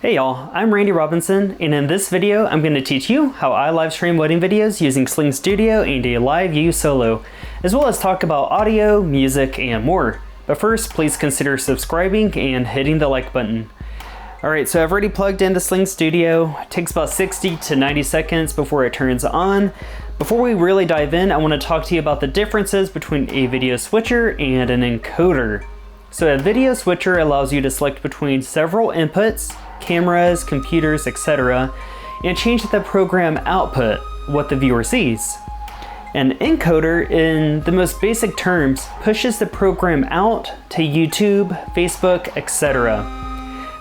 Hey y'all, I'm Randy Robinson, and in this video I'm going to teach you how I live stream wedding videos using SlingStudio and LiveU Solo, as well as talk about audio, music, and more. But first, please consider subscribing and hitting the like button. Alright, so I've already plugged into SlingStudio. It takes about 60 to 90 seconds before it turns on. Before we really dive in, I want to talk to you about the differences between a video switcher and an encoder. So a video switcher allows you to select between several inputs, cameras, computers, etc., and change the program output, what the viewer sees. An encoder, in the most basic terms, pushes the program out to YouTube, Facebook, etc.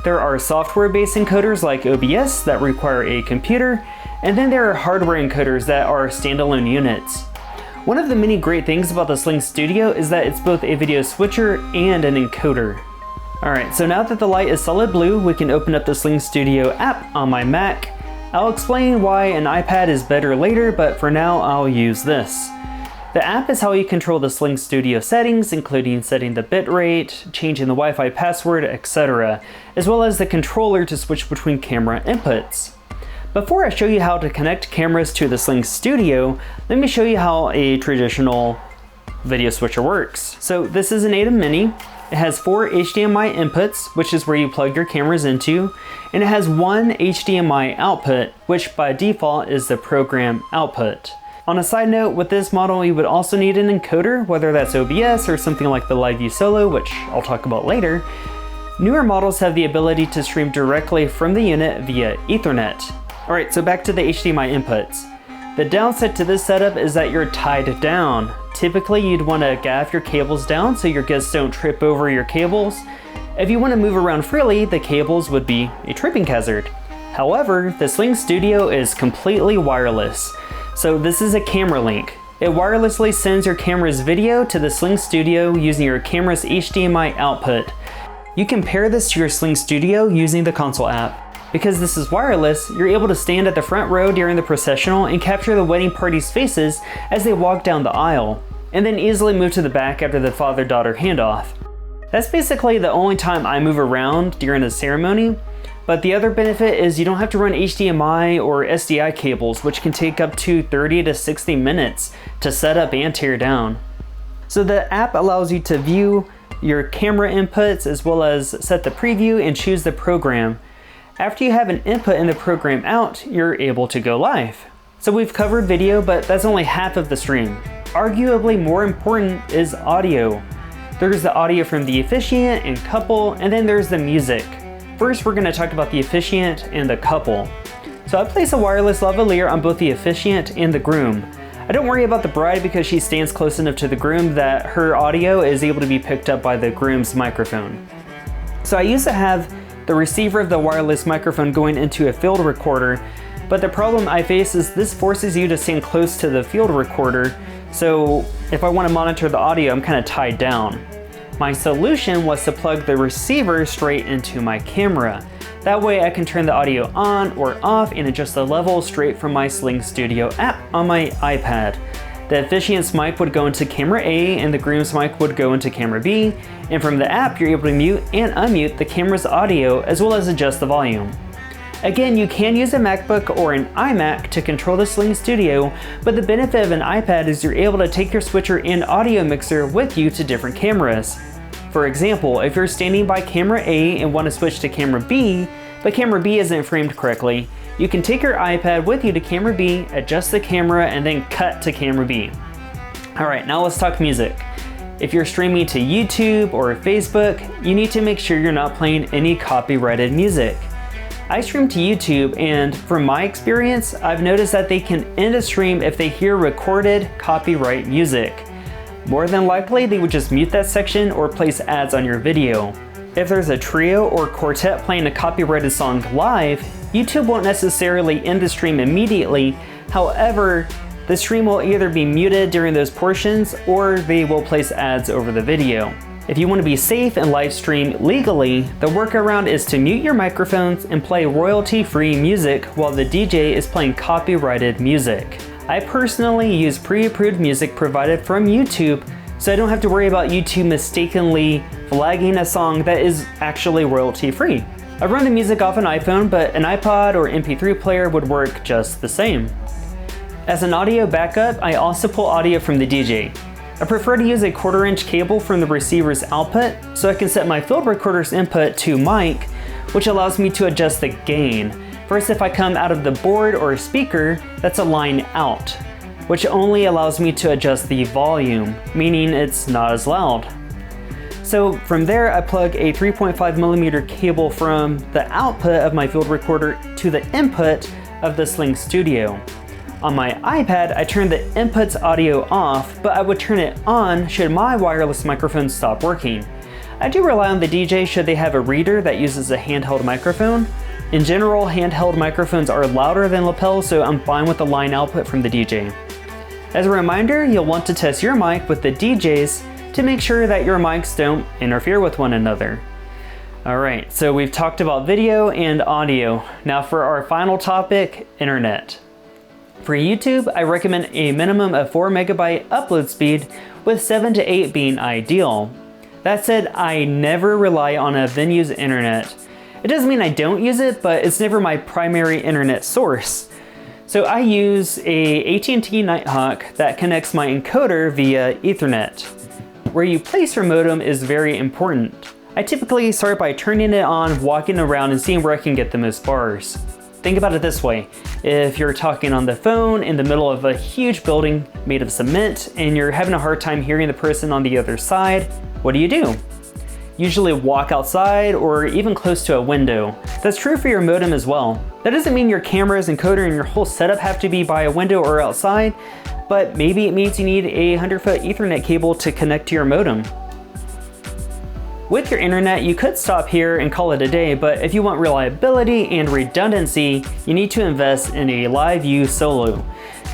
There are software-based encoders like OBS that require a computer, and then there are hardware encoders that are standalone units. One of the many great things about the SlingStudio is that it's both a video switcher and an encoder. Alright, so now that the light is solid blue, we can open up the SlingStudio app on my Mac. I'll explain why an iPad is better later, but for now I'll use this. The app is how you control the SlingStudio settings, including setting the bitrate, changing the Wi-Fi password, etc., as well as the controller to switch between camera inputs. Before I show you how to connect cameras to the SlingStudio, let me show you how a traditional video switcher works. So this is an ATEM Mini. It has 4 HDMI inputs, which is where you plug your cameras into, and it has 1 HDMI output, which by default is the program output. On a side note, with this model you would also need an encoder, whether that's OBS or something like the LiveU Solo, which I'll talk about later. Newer models have the ability to stream directly from the unit via Ethernet. Alright, so back to the HDMI inputs. The downside to this setup is that you're tied down. Typically you'd want to gaff your cables down so your guests don't trip over your cables. If you want to move around freely, the cables would be a tripping hazard. However, the SlingStudio is completely wireless. So this is a CameraLink. It wirelessly sends your camera's video to the SlingStudio using your camera's HDMI output. You can pair this to your SlingStudio using the console app. Because this is wireless, you're able to stand at the front row during the processional and capture the wedding party's faces as they walk down the aisle, and then easily move to the back after the father-daughter handoff. That's basically the only time I move around during a ceremony, but the other benefit is you don't have to run HDMI or SDI cables, which can take up to 30 to 60 minutes to set up and tear down. So the app allows you to view your camera inputs as well as set the preview and choose the program. After you have an input in the program out, you're able to go live. So we've covered video, but that's only half of the stream. Arguably more important is audio. There's the audio from the officiant and couple, and then there's the music. First, we're going to talk about the officiant and the couple. So I place a wireless lavalier on both the officiant and the groom. I don't worry about the bride because she stands close enough to the groom that her audio is able to be picked up by the groom's microphone. So I used to have the receiver of the wireless microphone going into a field recorder, but the problem I face is this forces you to stand close to the field recorder, so if I want to monitor the audio, I'm kind of tied down. My solution was to plug the receiver straight into my camera. That way I can turn the audio on or off and adjust the level straight from my SlingStudio app on my iPad. The officiant's mic would go into camera A and the groom's mic would go into camera B, and from the app you're able to mute and unmute the camera's audio as well as adjust the volume. Again, you can use a MacBook or an iMac to control the SlingStudio, but the benefit of an iPad is you're able to take your switcher and audio mixer with you to different cameras. For example, if you're standing by camera A and want to switch to camera B, but camera B isn't framed correctly, you can take your iPad with you to camera B, adjust the camera, and then cut to camera B. Alright, now let's talk music. If you're streaming to YouTube or Facebook, you need to make sure you're not playing any copyrighted music. I stream to YouTube, and from my experience, I've noticed that they can end a stream if they hear recorded copyright music. More than likely, they would just mute that section or place ads on your video. If there's a trio or quartet playing a copyrighted song live, YouTube won't necessarily end the stream immediately. However, the stream will either be muted during those portions or they will place ads over the video. If you want to be safe and live stream legally, the workaround is to mute your microphones and play royalty-free music while the DJ is playing copyrighted music. I personally use pre-approved music provided from YouTube, so I don't have to worry about YouTube mistakenly flagging a song that is actually royalty-free. I run the music off an iPhone, but an iPod or MP3 player would work just the same. As an audio backup, I also pull audio from the DJ. I prefer to use a 1/4-inch cable from the receiver's output so I can set my field recorder's input to mic, which allows me to adjust the gain. First, if I come out of the board or speaker, that's a line out, which only allows me to adjust the volume, meaning it's not as loud. So from there, I plug a 3.5mm cable from the output of my field recorder to the input of the SlingStudio. On my iPad, I turn the input's audio off, but I would turn it on should my wireless microphone stop working. I do rely on the DJ should they have a reader that uses a handheld microphone. In general, handheld microphones are louder than lapels, so I'm fine with the line output from the DJ. As a reminder, you'll want to test your mic with the DJ's to make sure that your mics don't interfere with one another. Alright, so we've talked about video and audio. Now for our final topic, internet. For YouTube, I recommend a minimum of 4 MB upload speed, with 7 to 8 being ideal. That said, I never rely on a venue's internet. It doesn't mean I don't use it, but it's never my primary internet source. So I use a AT&T Nighthawk that connects my encoder via Ethernet. Where you place your modem is very important. I typically start by turning it on, walking around, and seeing where I can get the most bars. Think about it this way. If you're talking on the phone in the middle of a huge building made of cement and you're having a hard time hearing the person on the other side, what do? Usually walk outside or even close to a window. That's true for your modem as well. That doesn't mean your cameras, encoder, and your whole setup have to be by a window or outside, but maybe it means you need a 100-foot Ethernet cable to connect to your modem. With your internet, you could stop here and call it a day, but if you want reliability and redundancy, you need to invest in a LiveU Solo.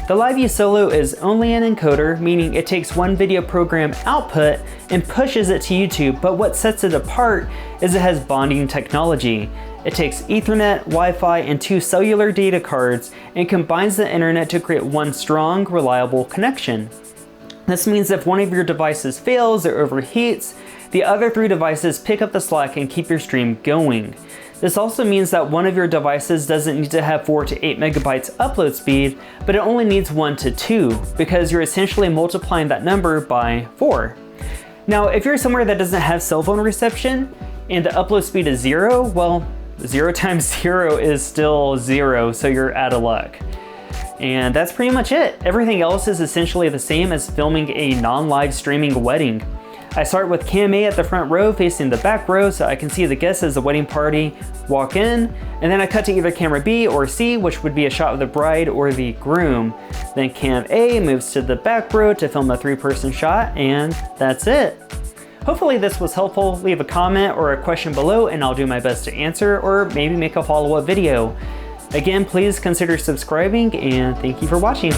The LiveU Solo is only an encoder, meaning it takes one video program output and pushes it to YouTube, but what sets it apart is it has bonding technology. It takes Ethernet, Wi-Fi, and 2 cellular data cards and combines the internet to create one strong, reliable connection. This means if one of your devices fails or overheats, the other 3 devices pick up the slack and keep your stream going. This also means that one of your devices doesn't need to have 4 to 8 megabytes upload speed, but it only needs 1 to 2, because you're essentially multiplying that number by 4. Now, if you're somewhere that doesn't have cell phone reception and the upload speed is 0, well, 0 times 0 is still 0, so you're out of luck. And that's pretty much it. Everything else is essentially the same as filming a non-live streaming wedding. I start with Cam A at the front row facing the back row so I can see the guests as the wedding party walk in, and then I cut to either camera B or C, which would be a shot of the bride or the groom. Then Cam A moves to the back row to film a 3-person shot, and that's it. Hopefully this was helpful. Leave a comment or a question below and I'll do my best to answer, or maybe make a follow-up video. Again, please consider subscribing, and thank you for watching.